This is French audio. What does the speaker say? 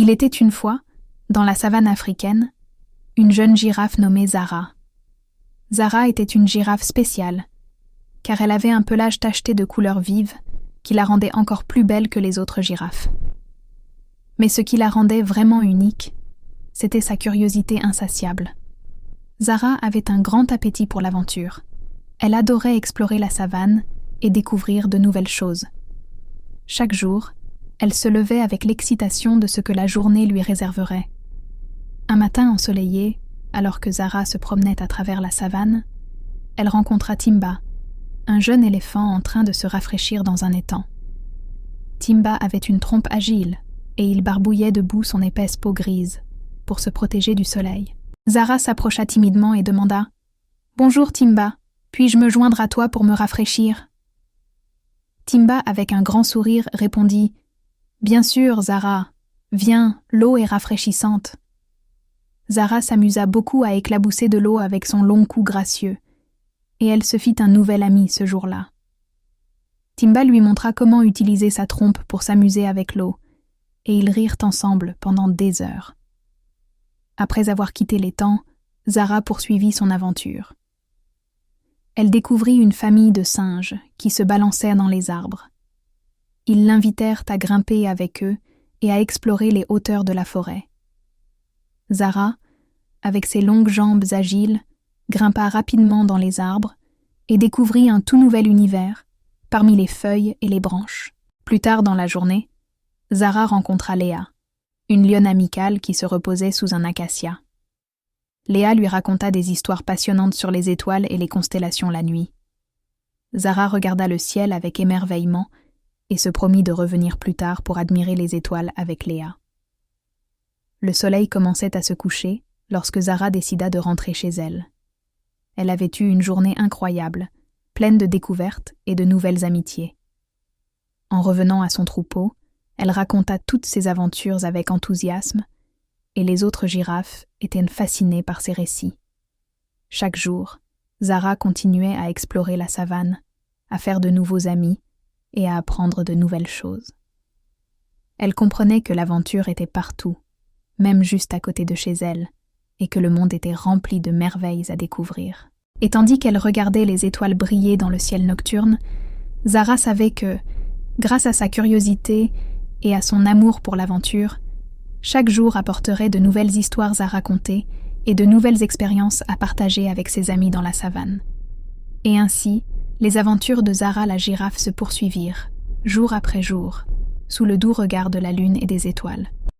Il était une fois, dans la savane africaine, une jeune girafe nommée Zara. Zara était une girafe spéciale, car elle avait un pelage tacheté de couleurs vives qui la rendait encore plus belle que les autres girafes. Mais ce qui la rendait vraiment unique, c'était sa curiosité insatiable. Zara avait un grand appétit pour l'aventure. Elle adorait explorer la savane et découvrir de nouvelles choses. Chaque jour, elle se levait avec l'excitation de ce que la journée lui réserverait. Un matin ensoleillé, alors que Zara se promenait à travers la savane, elle rencontra Timba, un jeune éléphant en train de se rafraîchir dans un étang. Timba avait une trompe agile et il barbouillait debout son épaisse peau grise pour se protéger du soleil. Zara s'approcha timidement et demanda « Bonjour Timba, puis-je me joindre à toi pour me rafraîchir ?» Timba, avec un grand sourire, répondit « Bien sûr, Zara, viens, l'eau est rafraîchissante. » Zara s'amusa beaucoup à éclabousser de l'eau avec son long cou gracieux, et elle se fit un nouvel ami ce jour-là. Timba lui montra comment utiliser sa trompe pour s'amuser avec l'eau, et ils rirent ensemble pendant des heures. Après avoir quitté l'étang, Zara poursuivit son aventure. Elle découvrit une famille de singes qui se balançaient dans les arbres. Ils l'invitèrent à grimper avec eux et à explorer les hauteurs de la forêt. Zara, avec ses longues jambes agiles, grimpa rapidement dans les arbres et découvrit un tout nouvel univers parmi les feuilles et les branches. Plus tard dans la journée, Zara rencontra Léa, une lionne amicale qui se reposait sous un acacia. Léa lui raconta des histoires passionnantes sur les étoiles et les constellations la nuit. Zara regarda le ciel avec émerveillement et se promit de revenir plus tard pour admirer les étoiles avec Léa. Le soleil commençait à se coucher lorsque Zara décida de rentrer chez elle. Elle avait eu une journée incroyable, pleine de découvertes et de nouvelles amitiés. En revenant à son troupeau, elle raconta toutes ses aventures avec enthousiasme, et les autres girafes étaient fascinées par ses récits. Chaque jour, Zara continuait à explorer la savane, à faire de nouveaux amis et à apprendre de nouvelles choses. Elle comprenait que l'aventure était partout, même juste à côté de chez elle, et que le monde était rempli de merveilles à découvrir. Et tandis qu'elle regardait les étoiles briller dans le ciel nocturne, Zara savait que, grâce à sa curiosité et à son amour pour l'aventure, chaque jour apporterait de nouvelles histoires à raconter et de nouvelles expériences à partager avec ses amis dans la savane. Et ainsi, les aventures de Zara la girafe se poursuivirent, jour après jour, sous le doux regard de la lune et des étoiles.